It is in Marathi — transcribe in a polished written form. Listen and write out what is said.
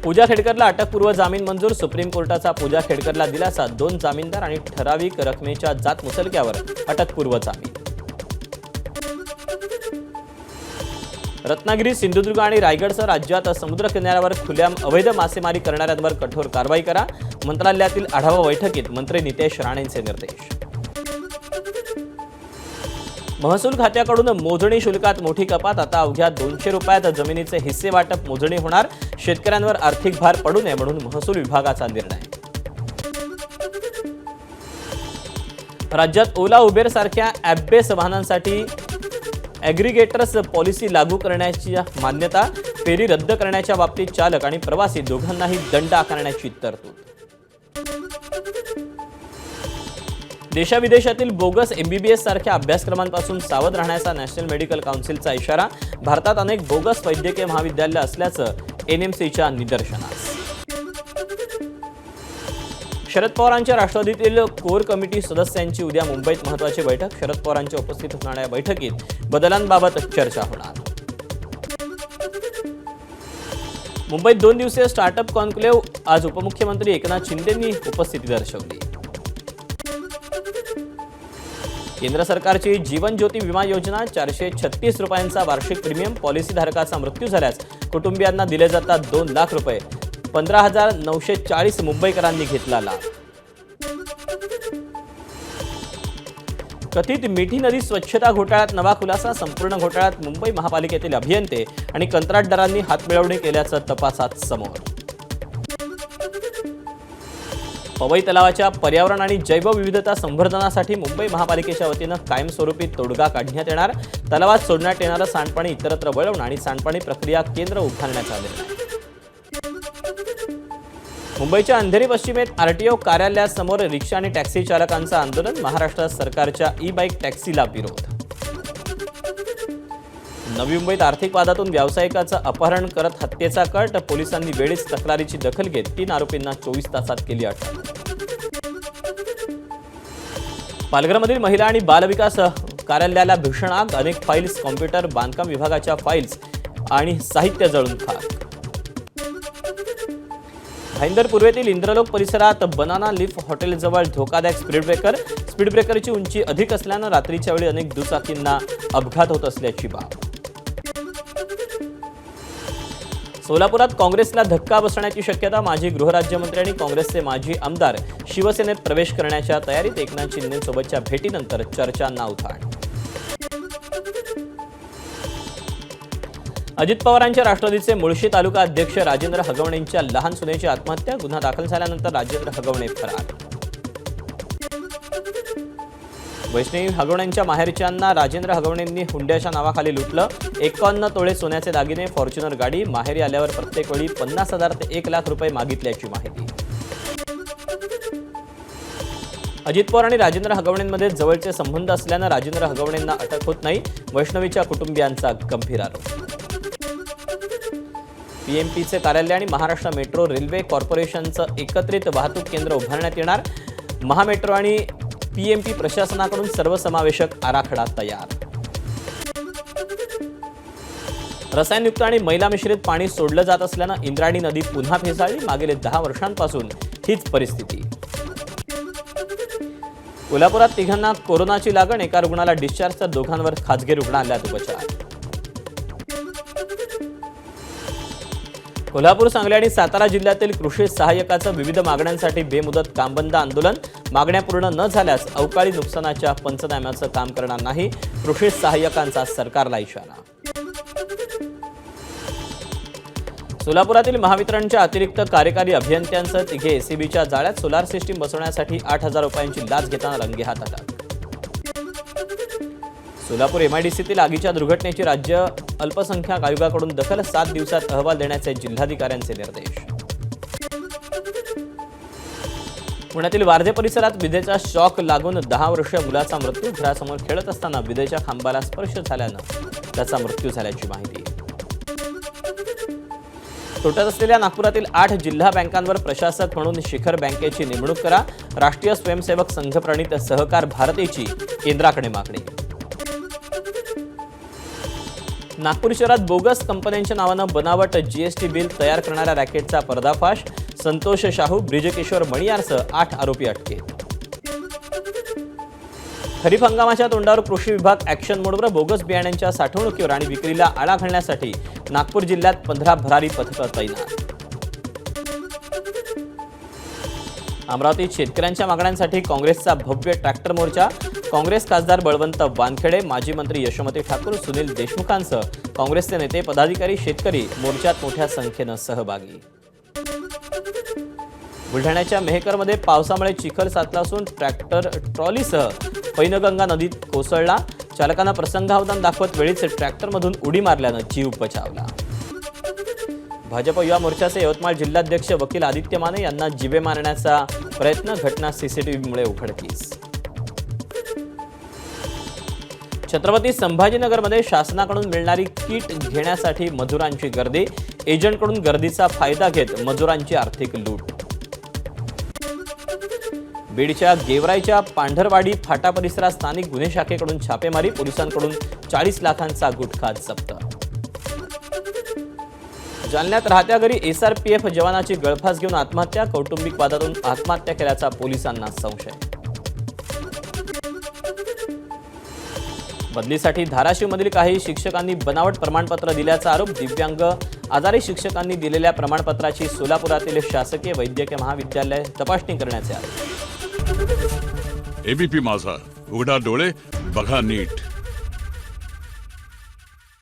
पूजा खेडकरला अटकपूर्व जामीन मंजूर। सुप्रीम कोर्टाचा पूजा खेडकरला दिलासा। 2 जामीनदार आणि ठराविक रकमेच्या जात मुचलक्यावर अटकपूर्व जामीन। रत्नागिरी, सिंधुदुर्ग आणि रायगडसह राज्यात समुद्र किनाऱ्यावर खुल्याम अवैध मासेमारी करणाऱ्यांवर कठोर कारवाई करा। मंत्रालयातील आढावा बैठकीत मंत्री नितेश राणेंचे निर्देश। महसूल खात्याकडून मोजणी शुल्कात मोठी कपात। आता अवघ्या 200 रुपयात जमिनीचे हिस्से वाटप मोजणी होणार। शेतकऱ्यांवर आर्थिक भार पडू नये म्हणून महसूल विभागाचा निर्णय। राज्यात ओला, उबेर सारख्या ॲप बेस वाहनांसाठी ॲग्रिगेटर्स पॉलिसी लागू करण्याची मान्यता। फेरी रद्द करण्याच्या बाबतीत चालक आणि प्रवासी दोघांनाही दंड आकारण्याची तरतूद। देशाविदेशातील बोगस MBBS सारख्या अभ्यासक्रमांपासून सावध राहण्याचा नॅशनल मेडिकल काउन्सिलचा इशारा। भारतात अनेक बोगस वैद्यकीय महाविद्यालये असल्याचं NMCच्या निदर्शनास। शरद पवारांच्या राष्ट्रवादीतील कोर कमिटी सदस्यांची उद्या मुंबईत महत्त्वाची बैठक। शरद पवारांच्या उपस्थित होणाऱ्या या बैठकीत बदलांबाबत चर्चा होणार। मुंबईत 2 दिवसीय स्टार्टअप कॉन्क्लेव्ह। आज उपमुख्यमंत्री एकनाथ शिंदेंनी उपस्थिती दर्शवली। केंद्र सरकारची जीवन ज्योती विमा योजना। 436 रुपयांचा वार्षिक प्रीमियम। पॉलिसीधारकाचा मृत्यू झाल्यास कुटुंबियांना दिले जातात 2 लाख रुपये। 15,940 मुंबईकरांनी घेतला लाभ। कथित मिठी नदी स्वच्छता घोटाळ्यात नवा खुलासा। संपूर्ण घोटाळ्यात मुंबई महापालिकेतील अभियंते आणि कंत्राटदारांनी हातमिळवणी केल्याचं तपासात समोर। पवई तलावाच्या पर्यावरण आणि जैवविविधता संवर्धनासाठी मुंबई महापालिकेच्या वतीनं कायमस्वरूपी तोडगा काढण्यात येणार। तलावात सोडण्यात येणारं सांडपाणी इतरत्र वळवणं आणि सांडपाणी प्रक्रिया केंद्र उभारण्याचा निर्णय। मुंबईच्या अंधेरी पश्चिमेत RTO कार्यालयासमोर रिक्षा आणि टॅक्सी चालकांचं आंदोलन। महाराष्ट्र सरकारच्या ई-बाईक टॅक्सीला विरोध। नवी मुंबईत आर्थिक वादातून व्यावसायिकाचं अपहरण करत हत्येचा कट। पोलिसांनी वेळीच तक्रारीची दखल घेत 3 आरोपींना 24 तासात केली अटक। पालघरमधील महिला आणि बालविकास कार्यालयाला भीषण आग। अनेक फाईल्स, कॉम्प्युटर, बांधकाम विभागाच्या फाईल्स आणि साहित्य जळून खाक। भाईंदर पूर्वेतील इंद्रलोक परिसरात बनाना लीफ हॉटेलजवळ धोकादायक स्पीड ब्रेकर। स्पीड ब्रेकरची उंची अधिक असल्यानं रात्रीच्या वेळी अनेक दुचाकींना अपघात होत असल्याची बाब। सोलापुरात काँग्रेसला धक्का बसण्याची शक्यता। माजी गृहराज्यमंत्री आणि काँग्रेसचे माजी आमदार शिवसेनेत प्रवेश करण्याच्या तयारीत। एकनाथ शिंदेंसोबतच्या भेटीनंतर चर्चांना उधाण। अजित पवारांच्या राष्ट्रवादीचे मुळशी तालुका अध्यक्ष राजेंद्र हगवणेंच्या लहान सुनेची आत्महत्या। गुन्हा दाखल झाल्यानंतर राजेंद्र हगवणे फरार। वैष्णवी हगवणेंच्या माहेरच्यांना राजेंद्र हगवणेंनी हुंड्याच्या नावाखाली लुटलं। 51 तोळे सोन्याचे दागिने, फॉर्च्युनर गाडी। माहेरी आल्यावर प्रत्येक वेळी 50,000 ते 1 लाख रुपये मागितल्याची माहिती। अजित पवार आणि राजेंद्र हगवणेंमध्ये जवळचे संबंध असल्यानं राजेंद्र हगवणेंना अटक होत नाही। वैष्णवीच्या कुटुंबियांचा गंभीर आरोप। PMPचे कार्यालय आणि महाराष्ट्र मेट्रो रेल्वे कॉर्पोरेशनचं एकत्रित वाहतूक केंद्र उभारण्यात येणार। महामेट्रो आणि PMP प्रशासनाकडून सर्वसमावेशक आराखडा तयार। रसायनयुक्त आणि मैला मिश्रित पाणी सोडलं जात असल्यानं इंद्रायणी नदी पुन्हा फेसाळली। मागील 10 वर्षांपासून हीच परिस्थिती। कोल्हापुरात 3घांना कोरोनाची लागण। एका रुग्णाला डिस्चार्ज तर 2घांवर खासगी रुग्णालयात उपचार। कोल्हापूर, सांगली आणि सातारा जिल्ह्यातील कृषी सहाय्यकाचं विविध मागण्यांसाठी बेमुदत कामबंद आंदोलन। मागण्या पूर्ण न झाल्यास अवकाळी नुकसानाच्या पंचनाम्याचं काम करणार नाही। कृषी सहाय्यकांचा सरकारला इशारा। सोलापुरातील महावितरणच्या अतिरिक्त कार्यकारी अभियंत्यांसह 3 ACBच्या जाळ्यात। सोलार सिस्टीम बसवण्यासाठी 8,000 रुपयांची लाच घेताना रंगेहात अटक। सोलापूर MIDCतील आगीच्या दुर्घटनेची राज्य अल्पसंख्याक आयोगाकडून दखल। 7 दिवसात अहवाल देण्याचे जिल्हाधिकाऱ्यांचे निर्देश। पुण्यातील वारजे परिसरात विजेचा शॉक लागून 10 वर्षीय मुलाचा मृत्यू। घरासमोर खेळत असताना विजेच्या खांबाला स्पर्श झाल्यानं त्याचा मृत्यू झाल्याची माहिती। तोट्यात असलेल्या नागपुरातील 8 जिल्हा बँकांवर प्रशासक म्हणून शिखर बँकेची नेमणूक करा। राष्ट्रीय स्वयंसेवक संघ प्रणित सहकार भारतीची केंद्राकडे मागणी। नागपूर शहरात बोगस कंपन्यांच्या नावानं बनावट जीएसटी बिल तयार करणाऱ्या रॅकेटचा पर्दाफाश. संतोष शाहू, ब्रिजकिशोर मणियारसह 8 आरोपी अटकेत. खरीप हंगामाच्या तोंडावर कृषी विभाग ॲक्शन मोडवर. बोगस बियाण्यांच्या साठवणुकीवर आणि विक्रीला आळा घालण्यासाठी नागपूर जिल्ह्यात 15 भरारी पथकं तैनात. अमरावतीत शेतकऱ्यांच्या मागण्यांसाठी काँग्रेसचा भव्य ट्रॅक्टर मोर्चा. काँग्रेस खासदार बळवंत वानखेडे, माजी मंत्री यशोमती ठाकूर, सुनील देशमुखांसह काँग्रेसचे नेते, पदाधिकारी, शेतकरी मोर्चात मोठ्या संख्येनं सहभागी. बुलढाण्याच्या मेहकरमध्ये पावसामुळे चिखल साचला असून ट्रॅक्टर ट्रॉलीसह पैनगंगा नदीत कोसळला. चालकानं प्रसंगावधान दाखवत वेळीच ट्रॅक्टरमधून उडी मारल्यानं जीव बचावला. भाजप युवा मोर्चाचे यवतमाळ जिल्हाध्यक्ष वकील आदित्य माने यांना जीवे मारण्याचा प्रयत्न. घटना सीसीटीव्हीमुळे उघडकीस. छत्रपती संभाजीनगरमध्ये शासनाकडून मिळणारी किट घेण्यासाठी मजुरांची गर्दी. एजंटकडून गर्दीचा फायदा घेत मजुरांची आर्थिक लूट. बीडच्या गेवराईच्या पांढरवाडी फाटा परिसरात स्थानिक गुन्हे शाखेकडून छापेमारी. पोलिसांकडून 40 लाखांचा गुटखा जप्त. जालन्यात राहत्या घरी एसआरपीएफ जवानाची गळफास घेऊन आत्महत्या. कौटुंबिक वादातून आत्महत्या केल्याचा पोलिसांना संशय. बदलीसाठी धाराशिवमधील काही शिक्षकांनी बनावट प्रमाणपत्र दिल्याचा आरोप. दिव्यांग आजारी शिक्षकांनी दिलेल्या प्रमाणपत्राची सोलापुरातील शासकीय वैद्यकीय महाविद्यालय तपासणी करण्याचे आरोप. एबीपी माझा, उघडा डोळे बघा नीट.